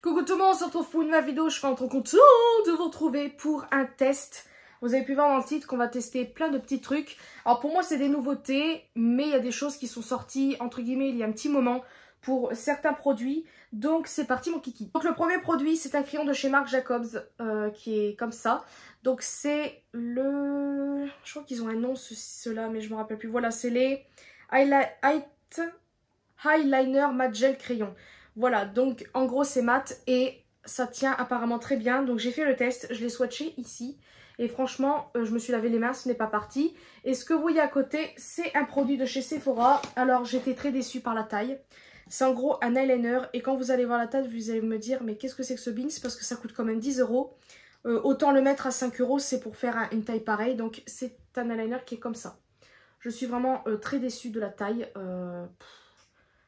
Coucou tout le monde, on se retrouve pour une nouvelle vidéo. Je suis trop contente de vous retrouver pour un test. Vous avez pu voir dans le titre qu'on va tester plein de petits trucs. Alors pour moi c'est des nouveautés, mais il y a des choses qui sont sorties entre guillemets il y a un petit moment pour certains produits. Donc c'est parti mon kiki. Donc le premier produit c'est un crayon de chez Marc Jacobs qui est comme ça. Donc c'est le... Je crois qu'ils ont un nom ceux-là mais je me rappelle plus. Voilà, c'est les Eyeliner Matte Gel Crayon. Voilà, donc en gros c'est mat et ça tient apparemment très bien. Donc j'ai fait le test, je l'ai swatché ici. Et franchement, je me suis lavé les mains, ce n'est pas parti. Et ce que vous voyez à côté, c'est un produit de chez Sephora. Alors j'étais très déçue par la taille. C'est en gros un eyeliner. Et quand vous allez voir la taille, vous allez me dire, mais qu'est-ce que c'est que ce Bings? Parce que ça coûte quand même 10 €. Autant le mettre à 5 €, c'est pour faire une taille pareille. Donc c'est un eyeliner qui est comme ça. Je suis vraiment très déçue de la taille.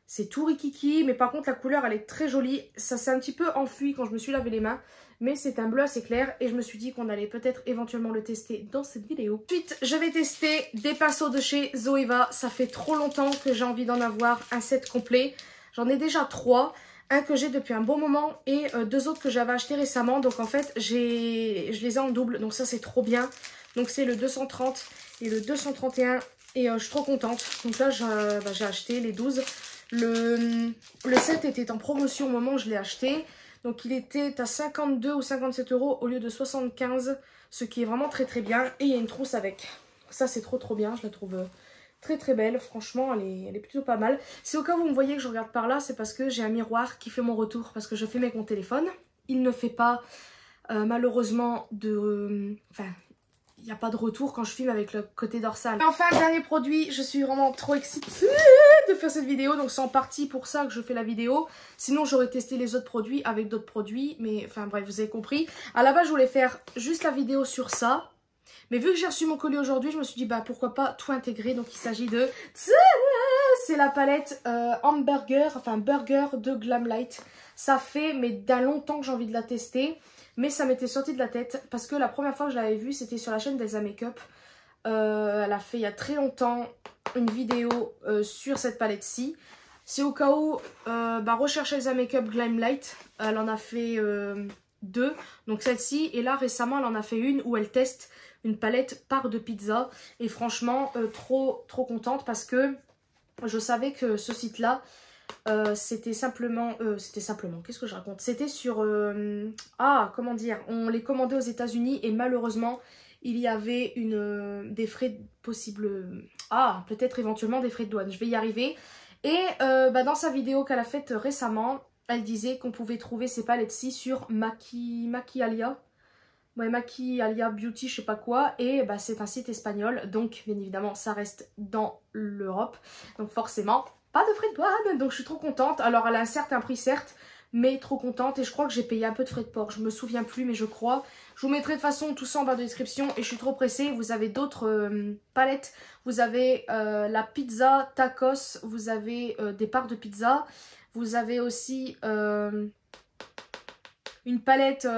C'est tout rikiki, mais par contre la couleur elle est très jolie. Ça s'est un petit peu enfui quand je me suis lavé les mains, mais c'est un bleu assez clair et je me suis dit qu'on allait peut-être éventuellement le tester dans cette vidéo. Ensuite, je vais tester des pinceaux de chez Zoeva. Ça fait trop longtemps que j'ai envie d'en avoir un set complet. J'en ai déjà 3. Un que j'ai depuis un bon moment et 2 autres que j'avais acheté récemment. Donc en fait, je les ai en double, donc ça c'est trop bien. Donc c'est le 230 et le 231 et je suis trop contente. Donc là, j'ai acheté les 12. Le set était en promotion au moment où je l'ai acheté. Donc il était à 52 ou 57 € au lieu de 75. Ce qui est vraiment très très bien. Et il y a une trousse avec. Ça c'est trop bien. Je la trouve très très belle. Franchement elle est plutôt pas mal. Si au cas où vous me voyez que je regarde par là, c'est parce que j'ai un miroir qui fait mon retour. Parce que je filme avec mon téléphone. Il ne fait pas malheureusement de... il n'y a pas de retour quand je filme avec le côté dorsal. Et enfin, dernier produit, je suis vraiment trop excitée de faire cette vidéo. Donc c'est en partie pour ça que je fais la vidéo. Sinon j'aurais testé les autres produits avec d'autres produits. Mais enfin bref, vous avez compris. À la base, je voulais faire juste la vidéo sur ça. Mais vu que j'ai reçu mon colis aujourd'hui, je me suis dit bah pourquoi pas tout intégrer. Donc il s'agit de... C'est la palette hamburger, enfin burger de Glamlight. Ça fait mais d'un longtemps que j'ai envie de la tester. Mais ça m'était sorti de la tête parce que la première fois que je l'avais vue, c'était sur la chaîne d'Elsa Makeup. Elle a fait il y a très longtemps une vidéo sur cette palette-ci. C'est au cas où recherche Elsa Makeup Glamlight. Elle en a fait 2, donc celle-ci. Et là récemment, elle en a fait une où elle teste une palette part de pizza. Et franchement, trop contente parce que je savais que ce site-là, c'était simplement, qu'est-ce que je raconte? C'était sur, comment dire, on les commandait aux États-Unis et malheureusement, il y avait des frais possibles, peut-être éventuellement des frais de douane, je vais y arriver. Et dans sa vidéo qu'elle a faite récemment, elle disait qu'on pouvait trouver ces palettes-ci sur Maquialia. Ouais, Maquialia Beauty, je sais pas quoi, et c'est un site espagnol, donc bien évidemment ça reste dans l'Europe, donc forcément pas de frais de douane, donc je suis trop contente. Alors elle a un certain prix certes, mais trop contente, et je crois que j'ai payé un peu de frais de port, je me souviens plus mais je crois. Je vous mettrai de toute façon tout ça en bas de description et je suis trop pressée. Vous avez d'autres palettes, vous avez la pizza tacos, vous avez des parts de pizza, vous avez aussi une palette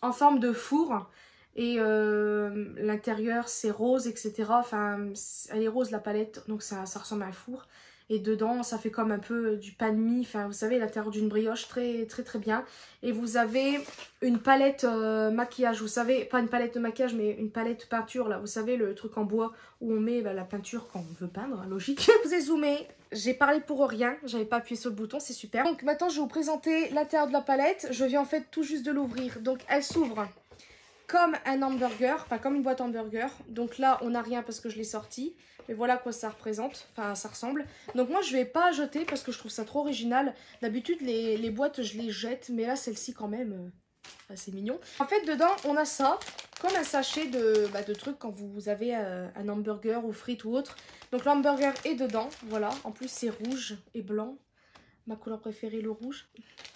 en forme de four et l'intérieur c'est rose, etc. Enfin elle est rose la palette, donc ça ressemble à un four. Et dedans ça fait comme un peu du pain de mie, enfin vous savez l'intérieur d'une brioche, très bien. Et vous avez une palette maquillage, vous savez, pas une palette de maquillage mais une palette peinture là, vous savez le truc en bois où on met la peinture quand on veut peindre, logique. Je vous ai zoomé, j'ai parlé pour rien, j'avais pas appuyé sur le bouton, c'est super. Donc maintenant je vais vous présenter l'intérieur de la palette, je viens en fait tout juste de l'ouvrir. Donc elle s'ouvre comme un hamburger, enfin comme une boîte hamburger. Donc là on n'a rien parce que je l'ai sorti. Mais voilà à quoi ça représente, enfin ça ressemble. Donc moi je vais pas jeter parce que je trouve ça trop original. D'habitude les boîtes je les jette, mais là celle-ci quand même, c'est mignon. En fait dedans on a ça, comme un sachet de trucs quand vous avez un hamburger ou frites ou autre. Donc l'hamburger est dedans, voilà. En plus c'est rouge et blanc, ma couleur préférée le rouge.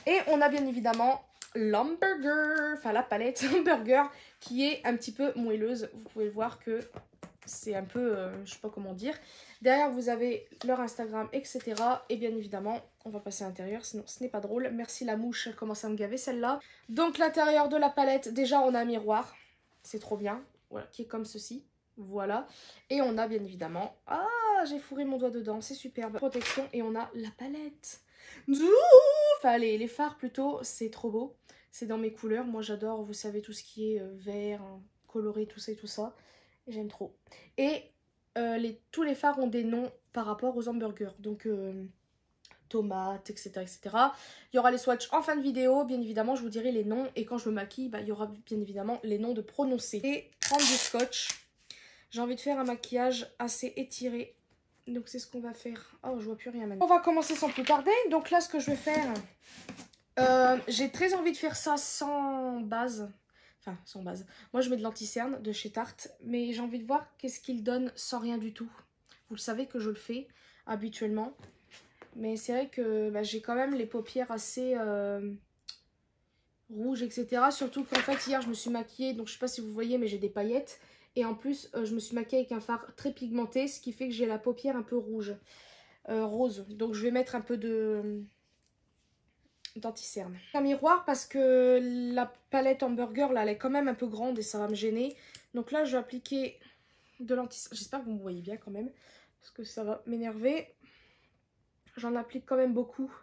Et on a bien évidemment l'hamburger, enfin la palette hamburger qui est un petit peu moelleuse. Vous pouvez voir que c'est un peu, je sais pas comment dire. Derrière vous avez leur Instagram, etc. Et bien évidemment, on va passer à l'intérieur, sinon ce n'est pas drôle. Merci la mouche, elle commence à me gaver celle-là. Donc l'intérieur de la palette, déjà on a un miroir, c'est trop bien, voilà, qui est comme ceci. Voilà, et on a bien évidemment, j'ai fourré mon doigt dedans, c'est superbe, protection, et on a la palette. Enfin, les fards plutôt, c'est trop beau. C'est dans mes couleurs. Moi, j'adore, vous savez, tout ce qui est vert, hein, coloré, tout ça et tout ça. J'aime trop. Et tous les fards ont des noms par rapport aux hamburgers. Donc, tomates, etc., etc. Il y aura les swatchs en fin de vidéo. Bien évidemment, je vous dirai les noms. Et quand je me maquille, bah, il y aura bien évidemment les noms de prononcer. Et prendre du scotch. J'ai envie de faire un maquillage assez étiré. Donc c'est ce qu'on va faire. Oh, je vois plus rien maintenant. On va commencer sans plus tarder. Donc là, ce que je vais faire, j'ai très envie de faire ça sans base. Enfin, sans base. Moi, je mets de l'anti-cerne de chez Tarte. Mais j'ai envie de voir qu'est-ce qu'il donne sans rien du tout. Vous le savez que je le fais habituellement. Mais c'est vrai que bah, j'ai quand même les paupières assez rouges, etc. Surtout qu'en fait, hier, je me suis maquillée. Donc, je sais pas si vous voyez, mais j'ai des paillettes. Et en plus, je me suis maquillée avec un fard très pigmenté, ce qui fait que j'ai la paupière un peu rouge, rose. Donc je vais mettre un peu d'anti-cerne. Un miroir parce que la palette hamburger, là, elle est quand même un peu grande et ça va me gêner. Donc là, je vais appliquer de l'anti-cerne. J'espère que vous me voyez bien quand même, parce que ça va m'énerver. J'en applique quand même beaucoup.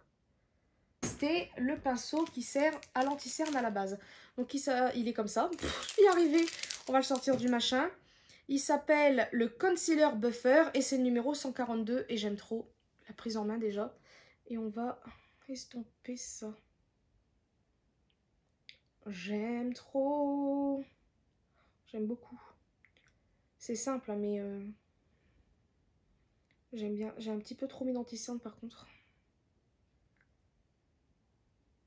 C'était le pinceau qui sert à l'anti-cerne à la base. Donc il est comme ça. Je vais y arriver. On va le sortir du machin. Il s'appelle le Concealer Buffer et c'est le numéro 142. Et j'aime trop la prise en main déjà. Et on va estomper ça. J'aime trop. J'aime beaucoup. C'est simple, hein, mais j'aime bien. J'ai un petit peu trop mis d'anti-cerne par contre.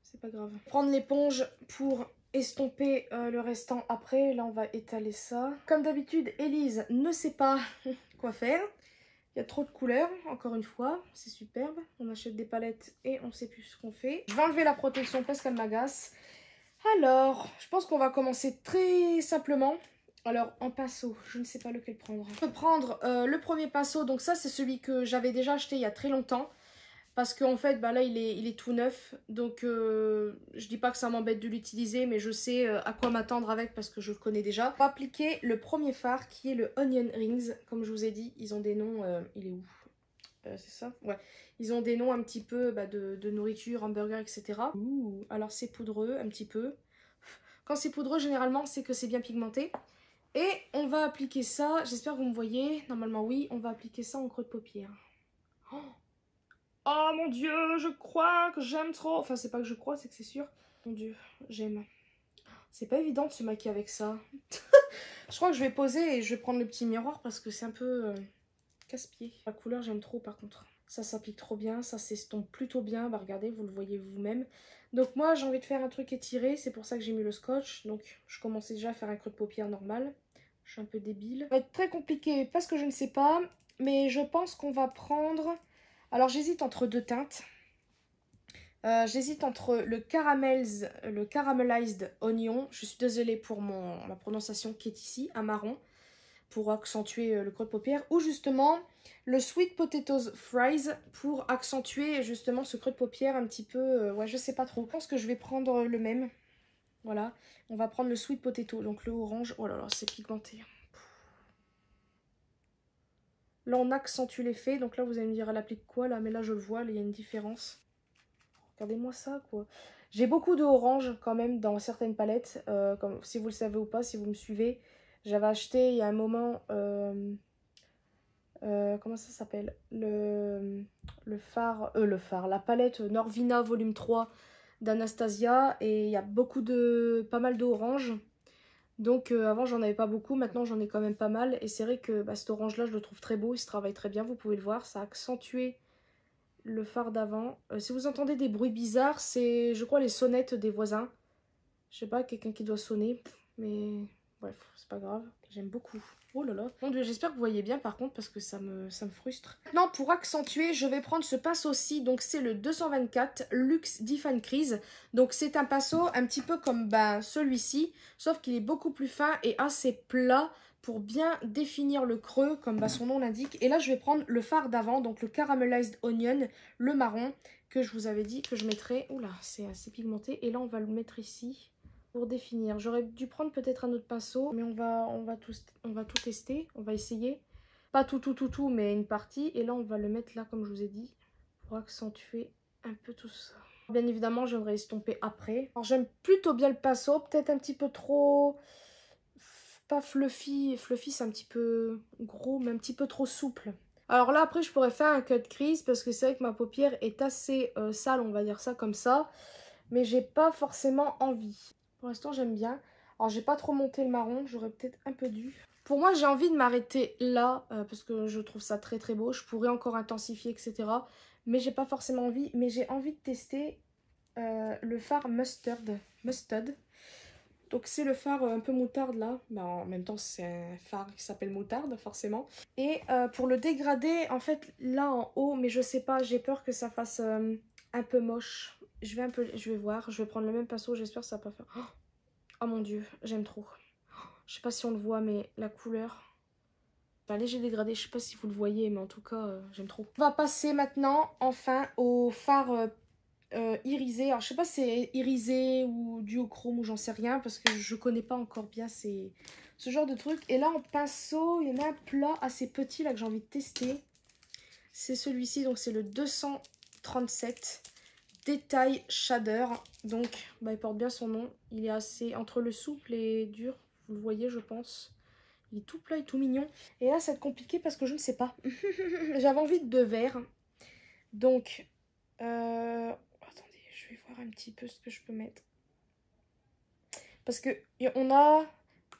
C'est pas grave. Prendre l'éponge pour estomper le restant après. Là, on va étaler ça. Comme d'habitude, Elise ne sait pas quoi faire. Il y a trop de couleurs, encore une fois. C'est superbe. On achète des palettes et on sait plus ce qu'on fait. Je vais enlever la protection parce qu'elle m'agace. Alors, je pense qu'on va commencer très simplement. Alors, en pinceau, je ne sais pas lequel prendre. Je peux prendre le premier pinceau. Donc ça, c'est celui que j'avais déjà acheté il y a très longtemps. Parce qu'en fait, bah là, il est tout neuf. Donc, je dis pas que ça m'embête de l'utiliser, mais je sais à quoi m'attendre avec parce que je le connais déjà. On va appliquer le premier fard qui est le Onion Rings. Comme je vous ai dit, ils ont des noms... il est où c'est ça? Ouais. Ils ont des noms un petit peu bah, de nourriture, hamburger, etc. Ouh, alors, c'est poudreux, un petit peu. Quand c'est poudreux, généralement, c'est que c'est bien pigmenté. Et on va appliquer ça. J'espère que vous me voyez. Normalement, oui. On va appliquer ça en creux de paupière. Oh! Oh mon dieu, je crois que j'aime trop. Enfin, c'est pas que je crois, c'est que c'est sûr. Mon dieu, j'aime. C'est pas évident de se maquiller avec ça. Je crois que je vais poser et je vais prendre le petit miroir parce que c'est un peu casse-pied. La couleur, j'aime trop par contre. Ça s'applique trop bien, ça s'estompe plutôt bien. Bah regardez, vous le voyez vous-même. Donc moi, j'ai envie de faire un truc étiré. C'est pour ça que j'ai mis le scotch. Donc je commençais déjà à faire un creux de paupière normal. Je suis un peu débile. Ça va être très compliqué parce que je ne sais pas. Mais je pense qu'on va prendre... Alors j'hésite entre deux teintes. J'hésite entre le Caramelized Onion. Je suis désolée pour ma prononciation qui est ici, un marron. Pour accentuer le creux de paupière. Ou justement le Sweet Potatoes Fries pour accentuer justement ce creux de paupière un petit peu... ouais, je sais pas trop. Je pense que je vais prendre le même. Voilà. On va prendre le Sweet Potato. Donc le orange. Oh là là, c'est pigmenté. Là, on accentue l'effet. Donc là, vous allez me dire, elle applique quoi là? Mais là, je le vois, il y a une différence. Regardez-moi ça, quoi. J'ai beaucoup de orange quand même dans certaines palettes. Comme, si vous le savez ou pas, si vous me suivez. J'avais acheté il y a un moment... comment ça s'appelle? Le fard... la palette Norvina volume 3 d'Anastasia. Et il y a pas mal d'orange. Donc avant j'en avais pas beaucoup, maintenant j'en ai quand même pas mal. Et c'est vrai que bah, cet orange là je le trouve très beau, il se travaille très bien, vous pouvez le voir. Ça a accentué le fard d'avant. Si vous entendez des bruits bizarres, c'est je crois les sonnettes des voisins. Je sais pas, quelqu'un qui doit sonner. Mais bref, c'est pas grave, j'aime beaucoup. Oh là là. Mon dieu, j'espère que vous voyez bien par contre parce que ça me frustre. Maintenant pour accentuer, je vais prendre ce pinceau-ci. Donc c'est le 224 Luxe Define Crease. Donc c'est un pinceau un petit peu comme bah, celui-ci. Sauf qu'il est beaucoup plus fin et assez plat pour bien définir le creux comme bah, son nom l'indique. Et là je vais prendre le fard d'avant, donc le Caramelized Onion, le marron, que je vous avais dit que je mettrais. Oula, c'est assez pigmenté. Et là on va le mettre ici. Pour définir, j'aurais dû prendre peut-être un autre pinceau, mais on va tout tester, on va essayer. Pas tout, mais une partie. Et là, on va le mettre là, comme je vous ai dit, pour accentuer un peu tout ça. Bien évidemment, je viendrai estomper après. Alors, j'aime plutôt bien le pinceau, peut-être un petit peu trop... Pas fluffy. Fluffy, c'est un petit peu gros, mais un petit peu trop souple. Alors là, après, je pourrais faire un cut crease parce que c'est vrai que ma paupière est assez sale, on va dire ça comme ça. Mais j'ai pas forcément envie. Pour l'instant, j'aime bien. Alors, j'ai pas trop monté le marron, j'aurais peut-être un peu dû. Pour moi, j'ai envie de m'arrêter là parce que je trouve ça très très beau. Je pourrais encore intensifier, etc. Mais j'ai pas forcément envie. Mais j'ai envie de tester le fard Mustard. Donc c'est le fard un peu moutarde là. Bah, en même temps, c'est un fard qui s'appelle moutarde, forcément. Et pour le dégrader, en fait, là en haut, mais je sais pas, j'ai peur que ça fasse un peu moche. Je vais voir, je vais prendre le même pinceau, j'espère que ça va pas faire... Oh mon dieu, j'aime trop. Je sais pas si on le voit, mais la couleur... Un léger dégradé, je sais pas si vous le voyez, mais en tout cas, j'aime trop. On va passer maintenant, enfin, au fard irisé. Alors, je sais pas si c'est irisé ou duochrome ou j'en sais rien, parce que je connais pas encore bien ce genre de truc. Et là, en pinceau, il y en a un plat assez petit là que j'ai envie de tester. C'est celui-ci, donc c'est le 237 Détail Shader. Donc, bah, il porte bien son nom. Il est assez entre le souple et dur. Vous le voyez, je pense. Il est tout plat et tout mignon. Et là, ça va être compliqué parce que je ne sais pas. J'avais envie de deux verres. Donc, attendez, je vais voir un petit peu ce que je peux mettre. Parce que on a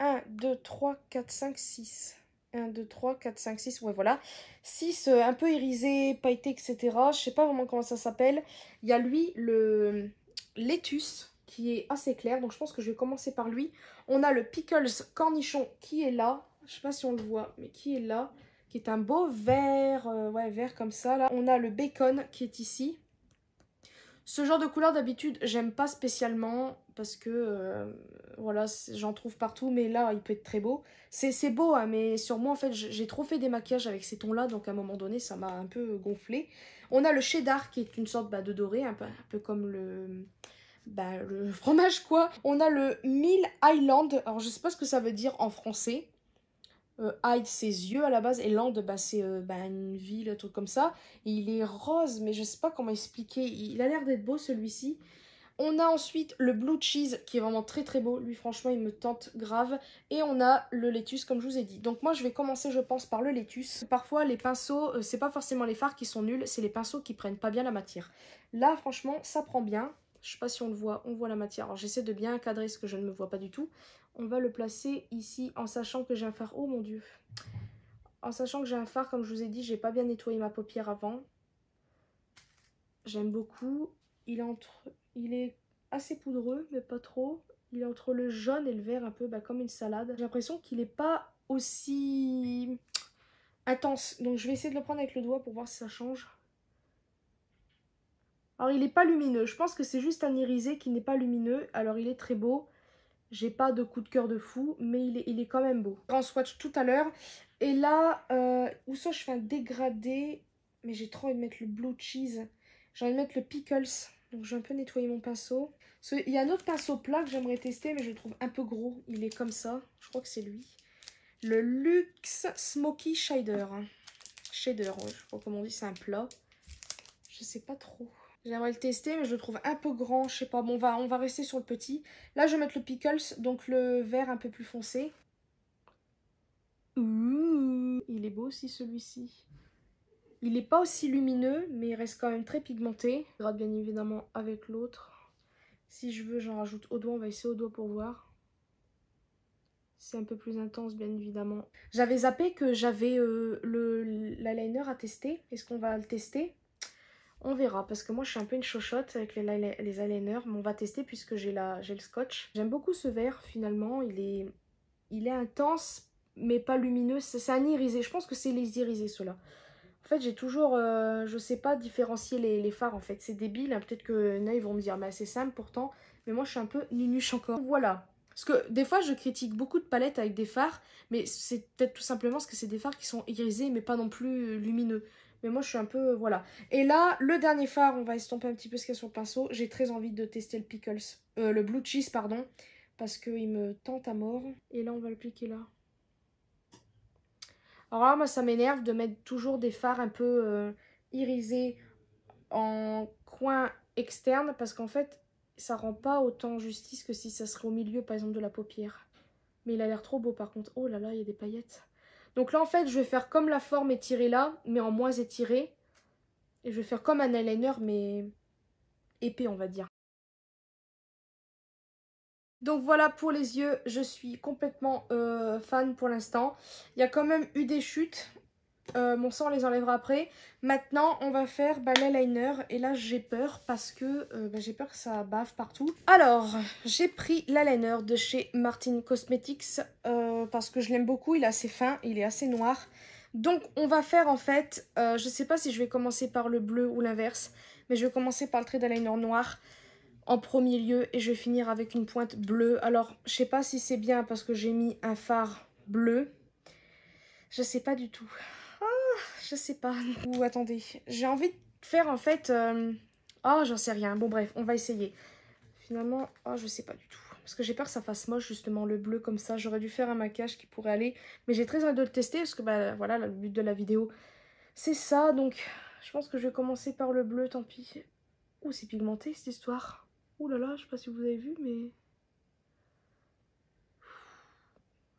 1, 2, 3, 4, 5, 6. 1, 2, 3, 4, 5, 6. Ouais, voilà. 6 un peu irisé, pailleté, etc. Je sais pas vraiment comment ça s'appelle. Il y a lui, le Lettuce, qui est assez clair. Donc, je pense que je vais commencer par lui. On a le Pickles Cornichon qui est là. Je sais pas si on le voit, mais qui est là. Qui est un beau vert, ouais, vert comme ça. Là, on a le Bacon qui est ici. Ce genre de couleur d'habitude j'aime pas spécialement parce que voilà, j'en trouve partout, mais là il peut être très beau. C'est beau hein, mais sur moi en fait j'ai trop fait des maquillages avec ces tons là, donc à un moment donné ça m'a un peu gonflé. On a le cheddar qui est une sorte de doré, un peu comme le fromage quoi. On a le Mill Island, alors je sais pas ce que ça veut dire en français. Hyde, ses yeux à la base, et Land, bah, c'est une ville, un truc comme ça. Et il est rose, mais je sais pas comment expliquer. Il a l'air d'être beau celui-ci. On a ensuite le Blue Cheese qui est vraiment très très beau. Lui, franchement, il me tente grave. Et on a le Lettuce, comme je vous ai dit. Donc, moi, je vais commencer, je pense, par le Lettuce. Parfois, les pinceaux, c'est pas forcément les fards qui sont nuls, c'est les pinceaux qui prennent pas bien la matière. Là, franchement, ça prend bien. Je sais pas si on le voit, on voit la matière. Alors, j'essaie de bien cadrer ce que je ne me vois pas du tout. On va le placer ici en sachant que j'ai un fard. Oh mon dieu. En sachant que j'ai un fard, comme je vous ai dit, j'ai pas bien nettoyé ma paupière avant. J'aime beaucoup. Il est assez poudreux, mais pas trop. Il est entre le jaune et le vert, un peu comme une salade. J'ai l'impression qu'il n'est pas aussi intense. Donc je vais essayer de le prendre avec le doigt pour voir si ça change. Alors il n'est pas lumineux. Je pense que c'est juste un irisé qui n'est pas lumineux. Alors il est très beau. J'ai pas de coup de cœur de fou, mais il est quand même beau. En swatch tout à l'heure. Et là, où ça je fais un dégradé. Mais j'ai trop envie de mettre le Blue Cheese. J'ai envie de mettre le Pickles. Donc je vais un peu nettoyer mon pinceau. Il y a un autre pinceau plat que j'aimerais tester, mais je le trouve un peu gros. Il est comme ça. Je crois que c'est lui. Le Luxe Smoky Shader. Shader, ouais, je crois comment on dit, c'est un plat. Je sais pas trop. J'aimerais le tester, mais je le trouve un peu grand. Je sais pas. Bon, on va rester sur le petit. Là, je vais mettre le Pickles, donc le vert un peu plus foncé. Ouh, il est beau aussi celui-ci. Il n'est pas aussi lumineux, mais il reste quand même très pigmenté. Je grade bien évidemment avec l'autre. Si je veux, j'en rajoute au doigt. On va essayer au doigt pour voir. C'est un peu plus intense, bien évidemment. J'avais zappé que j'avais l'eyeliner à tester. Est-ce qu'on va le tester? On verra, parce que moi je suis un peu une chochotte avec les eyeliners, mais on va tester puisque j'ai le scotch. J'aime beaucoup ce vert finalement, il est intense mais pas lumineux, c'est un irisé, je pense que c'est les irisés ceux-là. En fait j'ai toujours, je sais pas différencier les fards en fait, c'est débile, hein. Peut-être que là ils vont me dire mais c'est simple pourtant, mais moi je suis un peu nunuche encore. Voilà, parce que des fois je critique beaucoup de palettes avec des fards, mais c'est peut-être tout simplement parce que c'est des fards qui sont irisés mais pas non plus lumineux. Mais moi, je suis un peu... Voilà. Et là, le dernier fard, on va estomper un petit peu ce qu'il y a sur le pinceau. J'ai très envie de tester le Pickles. Le Blue Cheese, pardon. Parce qu'il me tente à mort. Et là, on va l'appliquer là. Alors là, moi, ça m'énerve de mettre toujours des fards un peu irisés en point externe parce qu'en fait, ça rend pas autant justice que si ça serait au milieu, par exemple, de la paupière. Mais il a l'air trop beau par contre. Oh là là, il y a des paillettes. Donc là, en fait, je vais faire comme la forme étirée là, mais en moins étirée. Et je vais faire comme un eyeliner, mais épais, on va dire. Donc voilà pour les yeux, je suis complètement fan pour l'instant. Il y a quand même eu des chutes. Mon sang les enlèvera après. Maintenant, on va faire l'eyeliner. Et là, j'ai peur parce que j'ai peur que ça bave partout. Alors, j'ai pris l'eyeliner de chez Martin Cosmetics parce que je l'aime beaucoup. Il est assez fin, il est assez noir. Donc, on va faire en fait, je sais pas si je vais commencer par le bleu ou l'inverse, mais je vais commencer par le trait d'eyeliner noir en premier lieu et je vais finir avec une pointe bleue. Alors, je sais pas si c'est bien parce que j'ai mis un fard bleu. Je sais pas du tout. Je sais pas. Ou attendez, j'ai envie de faire en fait... Oh, j'en sais rien. Bon bref, on va essayer. Finalement, oh, je sais pas du tout. Parce que j'ai peur que ça fasse moche justement le bleu comme ça. J'aurais dû faire un maquillage qui pourrait aller. Mais j'ai très envie de le tester parce que bah voilà, le but de la vidéo, c'est ça. Donc, je pense que je vais commencer par le bleu, tant pis. Ouh, c'est pigmenté cette histoire. Ouh là là, je sais pas si vous avez vu, mais...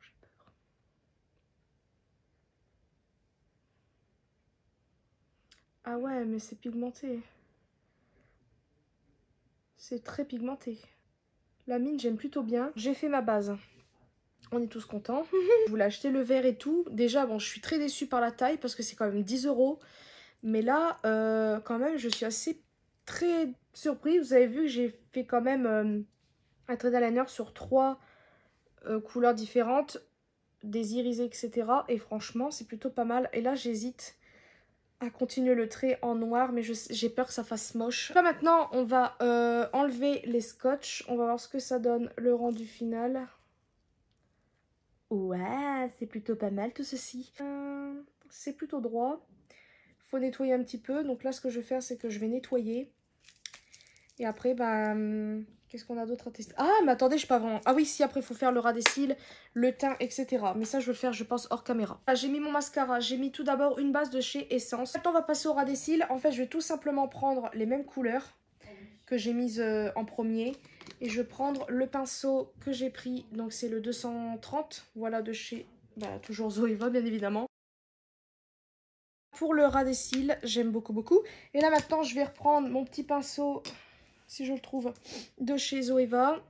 J'ai peur. Ah ouais, mais c'est pigmenté. C'est très pigmenté. La mine, j'aime plutôt bien. J'ai fait ma base. On est tous contents. Je voulais acheter le verre et tout. Déjà, bon, je suis très déçue par la taille parce que c'est quand même 10 €. Mais là, quand même, je suis assez très surprise. Vous avez vu que j'ai fait quand même un trait d'eyeliner sur 3 couleurs différentes, des irisés, etc. Et franchement, c'est plutôt pas mal. Et là, j'hésite à continuer le trait en noir, mais j'ai peur que ça fasse moche. Là, maintenant, on va enlever les scotch. On va voir ce que ça donne, le rendu final. Ouais, c'est plutôt pas mal tout ceci. C'est plutôt droit. Faut nettoyer un petit peu. Donc là, ce que je vais faire, c'est que je vais nettoyer. Et après, qu'est-ce qu'on a d'autre à tester? Ah, mais attendez, je sais pas vraiment. Ah oui, si, après, il faut faire le ras des cils, le teint, etc. Mais ça, je vais le faire, je pense, hors caméra. Ah, j'ai mis mon mascara. J'ai mis tout d'abord une base de chez Essence. Maintenant, on va passer au ras des cils. En fait, je vais tout simplement prendre les mêmes couleurs que j'ai mises en premier. Et je vais prendre le pinceau que j'ai pris. Donc, c'est le 230. Voilà, de chez... toujours Zoeva, bien évidemment. Pour le ras des cils, j'aime beaucoup, beaucoup. Et là, maintenant, je vais reprendre mon petit pinceau... si je le trouve, de chez Zoeva.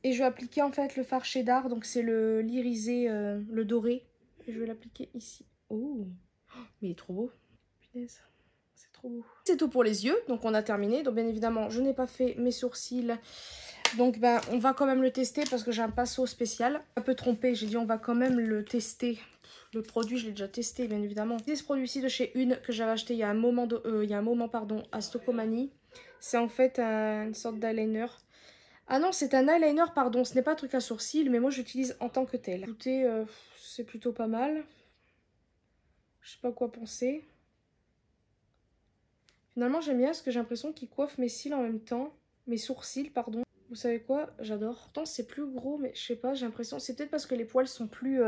Et je vais appliquer en fait le fard cheddar, donc c'est le l'irisé, le doré. Et je vais l'appliquer ici. Oh, mais il est trop beau. Punaise, c'est trop beau. C'est tout pour les yeux, donc on a terminé. Donc bien évidemment, je n'ai pas fait mes sourcils. Donc on va quand même le tester parce que j'ai un pinceau spécial. Un peu trompé, j'ai dit on va quand même le tester. Le produit, je l'ai déjà testé, bien évidemment. C'est ce produit-ci de chez Une que j'avais acheté il y a un moment, à Stocomanie. C'est en fait une sorte d'eyeliner. Ah non, c'est un eyeliner, pardon. Ce n'est pas un truc à sourcils, mais moi, j'utilise en tant que tel. Écoutez, c'est plutôt pas mal. Je sais pas quoi penser. Finalement, j'aime bien parce que j'ai l'impression qu'il coiffe mes cils en même temps. Mes sourcils, pardon. Vous savez quoi? J'adore. Pourtant, c'est plus gros, mais je sais pas, j'ai l'impression... C'est peut-être parce que les poils sont plus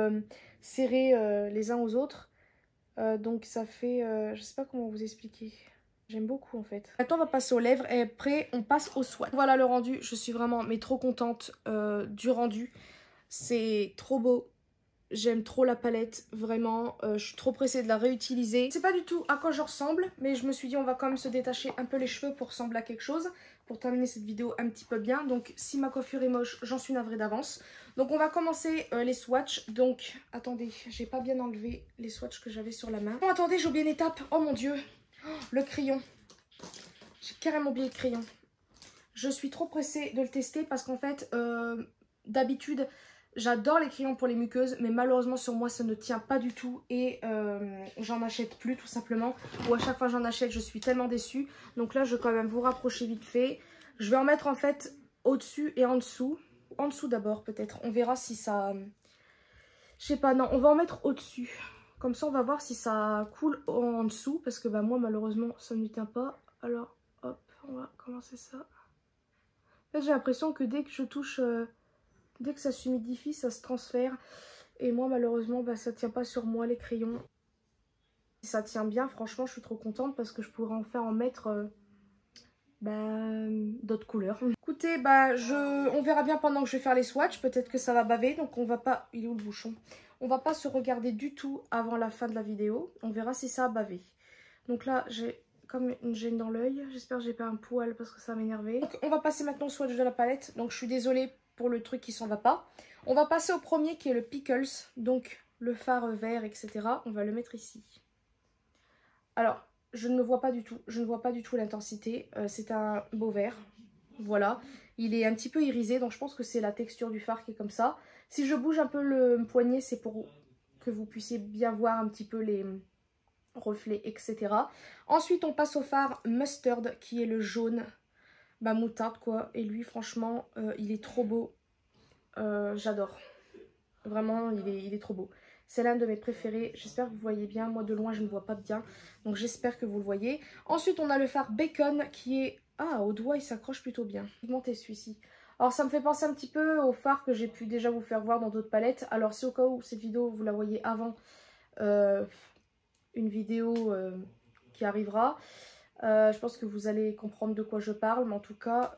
serrés les uns aux autres. Donc ça fait... je sais pas comment vous expliquer. J'aime beaucoup en fait. Maintenant on va passer aux lèvres et après on passe au swatch. Voilà le rendu, je suis vraiment trop contente du rendu. C'est trop beau. J'aime trop la palette, vraiment. Je suis trop pressée de la réutiliser. Je sais pas du tout à quoi je ressemble, mais je me suis dit on va quand même se détacher un peu les cheveux pour ressembler à quelque chose. Pour terminer cette vidéo un petit peu bien. Donc si ma coiffure est moche, j'en suis navrée d'avance. Donc on va commencer les swatchs. Donc attendez, j'ai pas bien enlevé les swatchs que j'avais sur la main. Oh attendez, j'ai oublié une étape. Oh mon dieu. Oh, le crayon. J'ai carrément oublié le crayon. Je suis trop pressée de le tester parce qu'en fait, d'habitude, j'adore les crayons pour les muqueuses. Mais malheureusement, sur moi, ça ne tient pas du tout. Et j'en achète plus tout simplement. Ou à chaque fois j'en achète, je suis tellement déçue. Donc là, je vais quand même vous rapprocher vite fait. Je vais en mettre en fait au-dessus et en dessous. En dessous d'abord peut-être. On verra si ça... Je sais pas, non, on va en mettre au-dessus. Comme ça, on va voir si ça coule en dessous. Parce que moi, malheureusement, ça ne tient pas. Alors, hop, on va commencer ça. En fait, j'ai l'impression que dès que je touche, dès que ça s'humidifie, ça se transfère. Et moi, malheureusement, ça tient pas sur moi, les crayons. Si ça tient bien, franchement, je suis trop contente parce que je pourrais en mettre d'autres couleurs. Écoutez, on verra bien pendant que je vais faire les swatchs. Peut-être que ça va baver, donc on va pas... Il est où le bouchon? On va pas se regarder du tout avant la fin de la vidéo. On verra si ça a bavé. Donc là, j'ai comme une gêne dans l'œil. J'espère que j'ai pas un poil parce que ça va m'énerver. Donc on va passer maintenant au swatch de la palette. Donc je suis désolée pour le truc qui s'en va pas. On va passer au premier qui est le Pickles. Donc le fard vert, etc. On va le mettre ici. Alors, je ne me vois pas du tout. Je ne vois pas du tout l'intensité. C'est un beau vert. Voilà. Il est un petit peu irisé. Donc je pense que c'est la texture du fard qui est comme ça. Si je bouge un peu le poignet, c'est pour que vous puissiez bien voir un petit peu les reflets, etc. Ensuite, on passe au fard Mustard, qui est le jaune, moutarde quoi. Et lui, franchement, il est trop beau. J'adore. Vraiment, il est trop beau. C'est l'un de mes préférés. J'espère que vous voyez bien. Moi, de loin, je ne vois pas bien. Donc, j'espère que vous le voyez. Ensuite, on a le fard Bacon, qui est... Ah, au doigt, il s'accroche plutôt bien. Pigmenté, celui-ci. Alors, ça me fait penser un petit peu au fard que j'ai pu déjà vous faire voir dans d'autres palettes. Alors, si au cas où cette vidéo, vous la voyez avant une vidéo qui arrivera, je pense que vous allez comprendre de quoi je parle. Mais en tout cas,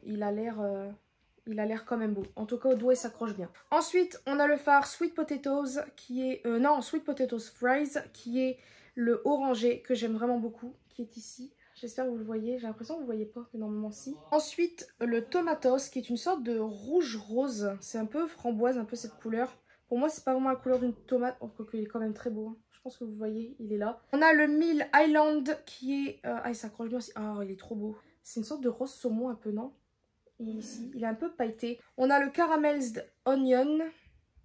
il a l'air quand même beau. En tout cas, au doigt, il s'accroche bien. Ensuite, on a le fard Sweet Potatoes, qui est... non, Sweet Potatoes Fries, qui est le orangé, que j'aime vraiment beaucoup, qui est ici. J'espère que vous le voyez. J'ai l'impression que vous ne voyez pas, mais normalement si. Ensuite, le Tomatos, qui est une sorte de rouge-rose. C'est un peu framboise, un peu cette couleur. Pour moi, c'est pas vraiment la couleur d'une tomate. Oh, quoique, il est quand même très beau. Hein. Je pense que vous voyez, il est là. On a le Mill Island, qui est... ah, il s'accroche bien aussi. Ah, il est trop beau. C'est une sorte de rose saumon un peu, non? Et ici, il est un peu pailleté. On a le Caramelized Onion,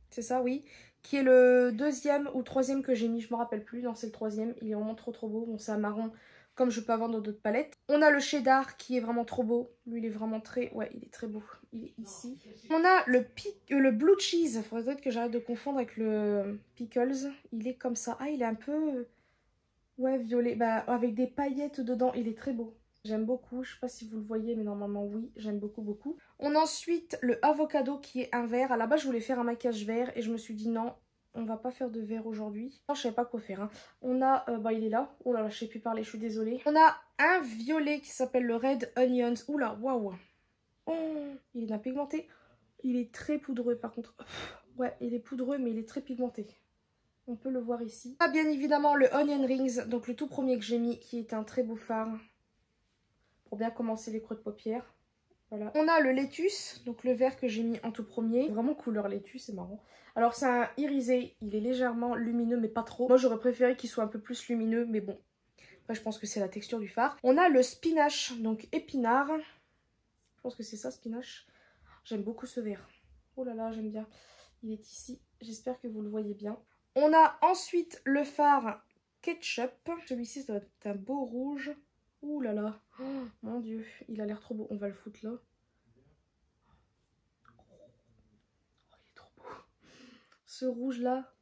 c'est ça, oui, qui est le deuxième ou troisième que j'ai mis, je me rappelle plus. Non, c'est le troisième, il est vraiment trop beau. Bon, c'est un marron, comme je peux avoir dans d'autres palettes. On a le Cheddar, qui est vraiment trop beau. Lui, il est vraiment très... Ouais, il est très beau. Il est ici. On a le Blue Cheese. Il faudrait peut-être que j'arrête de confondre avec le Pickles. Il est comme ça. Ah, il est un peu... Ouais, violet. Avec des paillettes dedans, il est très beau. J'aime beaucoup, je ne sais pas si vous le voyez, mais normalement oui, j'aime beaucoup. On a ensuite le Avocado qui est un vert. À la base, je voulais faire un maquillage vert et je me suis dit non, on va pas faire de vert aujourd'hui. Je ne savais pas quoi faire. Hein. On a, il est là. Oh là là, je ne sais plus parler, je suis désolée. On a un violet qui s'appelle le Red Onions. Oula, waouh. Oh, il est bien pigmenté. Il est très poudreux par contre. Ouais, il est poudreux, mais il est très pigmenté. On peut le voir ici. On a bien évidemment le Onion Rings, donc le tout premier que j'ai mis, qui est un très beau fard. Pour bien commencer les creux de paupières. Voilà. On a le Lettuce, donc le vert que j'ai mis en tout premier. Vraiment couleur laitue, c'est marrant. Alors c'est un irisé, il est légèrement lumineux mais pas trop. Moi j'aurais préféré qu'il soit un peu plus lumineux, mais bon. Après je pense que c'est la texture du fard. On a le Spinach, donc épinard. Je pense que c'est ça, Spinach. J'aime beaucoup ce vert. Oh là là, j'aime bien. Il est ici, j'espère que vous le voyez bien. On a ensuite le fard Ketchup. Celui-ci ça doit être un beau rouge. Ouh là là, oh, mon dieu, il a l'air trop beau. On va le foutre là. Oh, il est trop beau. Ce rouge là,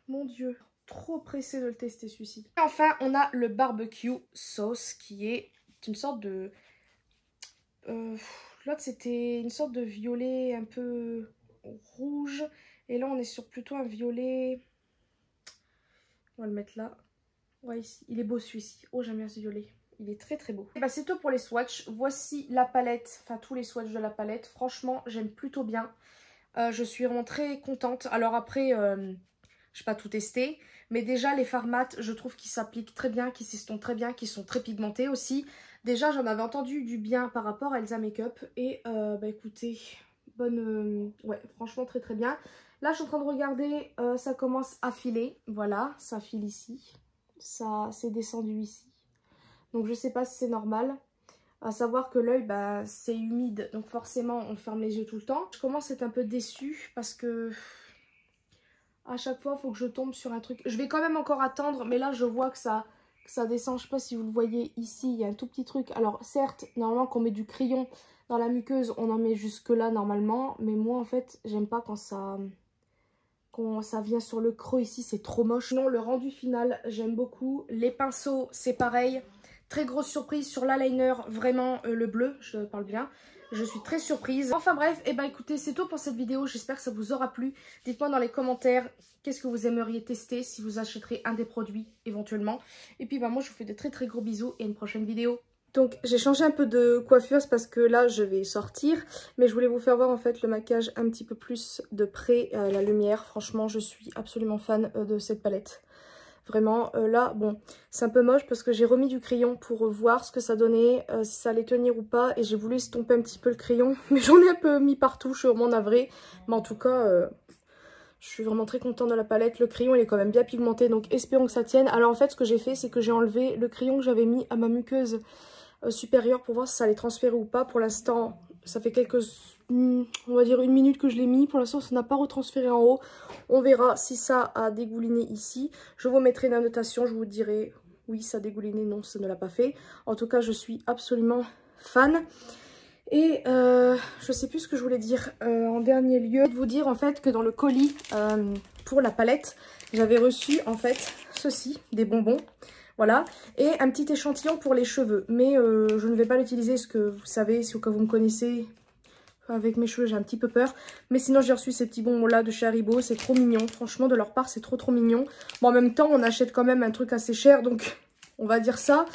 mon dieu, trop pressé de le tester celui-ci. Et enfin, on a le barbecue sauce qui est une sorte de... L'autre c'était une sorte de violet un peu rouge. Et là on est sur plutôt un violet... On va le mettre là. Ouais, ici. Il est beau celui-ci. Oh, j'aime bien ce violet. Il est très beau. Et c'est tout pour les swatchs. Voici la palette, enfin tous les swatchs de la palette. Franchement, j'aime plutôt bien. Je suis vraiment très contente. Alors après, je n'ai pas tout testé. Mais déjà, les fards mat, je trouve qu'ils s'appliquent très bien, qu'ils s'estompent très bien, qu'ils sont très pigmentés aussi. Déjà, j'en avais entendu du bien par rapport à Elsa Makeup. Et écoutez, ouais, franchement très bien. Là, je suis en train de regarder, ça commence à filer. Voilà, ça file ici. Ça s'est descendu ici. Donc je sais pas si c'est normal. À savoir que l'œil, c'est humide. Donc forcément, on ferme les yeux tout le temps. Je commence à être un peu déçue parce que... À chaque fois, il faut que je tombe sur un truc. Je vais quand même encore attendre. Mais là, je vois que ça descend. Je sais pas si vous le voyez ici. Il y a un tout petit truc. Alors certes, normalement, quand on met du crayon dans la muqueuse, on en met jusque là normalement. Mais moi, en fait, j'aime pas quand ça vient sur le creux ici, c'est trop moche. Sinon, le rendu final, j'aime beaucoup. Les pinceaux, c'est pareil. Très grosse surprise sur l'eyeliner, vraiment le bleu, je parle bien. Je suis très surprise. Enfin bref, écoutez, c'est tout pour cette vidéo. J'espère que ça vous aura plu. Dites-moi dans les commentaires qu'est-ce que vous aimeriez tester, si vous achèterez un des produits éventuellement. Et puis moi, je vous fais de très gros bisous et à une prochaine vidéo. Donc j'ai changé un peu de coiffure parce que là je vais sortir. Mais je voulais vous faire voir en fait le maquillage un petit peu plus de près, la lumière. Franchement je suis absolument fan de cette palette. Vraiment là bon c'est un peu moche parce que j'ai remis du crayon pour voir ce que ça donnait, si ça allait tenir ou pas. Et j'ai voulu estomper un petit peu le crayon. Mais j'en ai un peu mis partout, je suis vraiment navrée. Mais en tout cas... je suis vraiment très contente de la palette. Le crayon il est quand même bien pigmenté, donc espérons que ça tienne. Alors en fait ce que j'ai fait c'est que j'ai enlevé le crayon que j'avais mis à ma muqueuse supérieure pour voir si ça allait transférer ou pas. Pour l'instant ça fait on va dire 1 minute que je l'ai mis. Pour l'instant ça n'a pas retransféré en haut. On verra si ça a dégouliné ici. Je vous mettrai une annotation, je vous dirai oui ça a dégouliné, non ça ne l'a pas fait. En tout cas je suis absolument fan. Et je sais plus ce que je voulais dire en dernier lieu. Vous dire en fait que dans le colis pour la palette, j'avais reçu en fait ceci, des bonbons. Voilà, et un petit échantillon pour les cheveux. Mais je ne vais pas l'utiliser parce que vous savez, si au cas où vous me connaissez, avec mes cheveux j'ai un petit peu peur. Mais sinon j'ai reçu ces petits bonbons là de chez Haribo, c'est trop mignon. Franchement de leur part c'est trop mignon. Bon en même temps on achète quand même un truc assez cher, donc on va dire ça.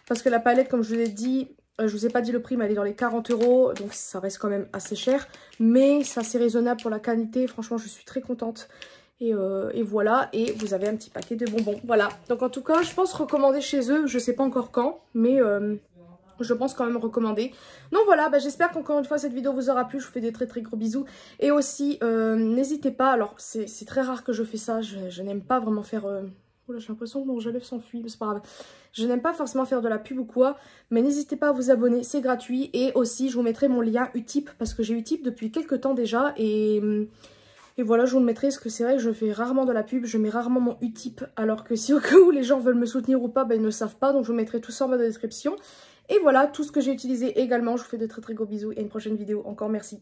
Parce que la palette comme je vous l'ai dit... je vous ai pas dit le prix mais elle est dans les 40 €, donc ça reste quand même assez cher. Mais c'est assez raisonnable pour la qualité, franchement je suis très contente. Et voilà, et vous avez un petit paquet de bonbons. Voilà, donc en tout cas je pense recommander chez eux, je sais pas encore quand, mais je pense quand même recommander. Donc voilà, bah, j'espère qu'encore une fois cette vidéo vous aura plu, je vous fais des très gros bisous. Et aussi, n'hésitez pas, alors c'est très rare que je fais ça, je n'aime pas vraiment faire... Oula, j'ai l'impression que mon rouge à lèvres s'enfuit, mais c'est pas grave. Je n'aime pas forcément faire de la pub ou quoi, mais n'hésitez pas à vous abonner, c'est gratuit. Et aussi, je vous mettrai mon lien Utip, parce que j'ai Utip depuis quelques temps déjà. Et voilà, je vous le mettrai, parce que c'est vrai que je fais rarement de la pub, je mets rarement mon Utip. Alors que si au cas où les gens veulent me soutenir ou pas, ben, ils ne savent pas. Donc je vous mettrai tout ça en bas de la description. Et voilà, tout ce que j'ai utilisé également. Je vous fais de très gros bisous et à une prochaine vidéo. Encore merci.